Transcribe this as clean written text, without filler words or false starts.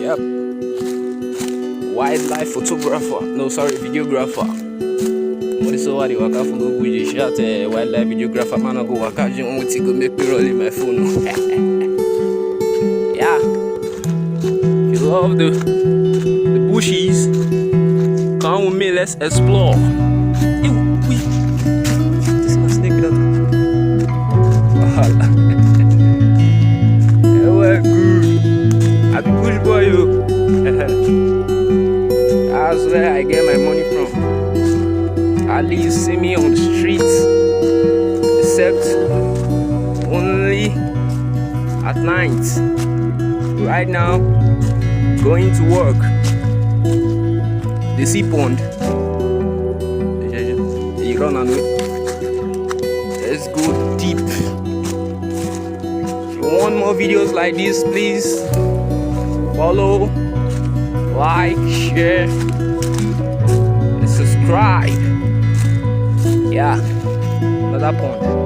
Yep. Wildlife photographer. No, sorry, videographer. What is so what you work out for no good shot wildlife videographer man I go work out you want to go make me roll in my phone. Yeah. If you love the bushes, come with me, let's explore. This is snake that. Well, good. I'm a bush boy, you. That's where I get my money from. Hardly you see me on the streets, except only at night. Right now, going to work. The sea pond. You run and let's go deep. If you want more videos like this, please follow, like, share, and subscribe. Yeah, another point.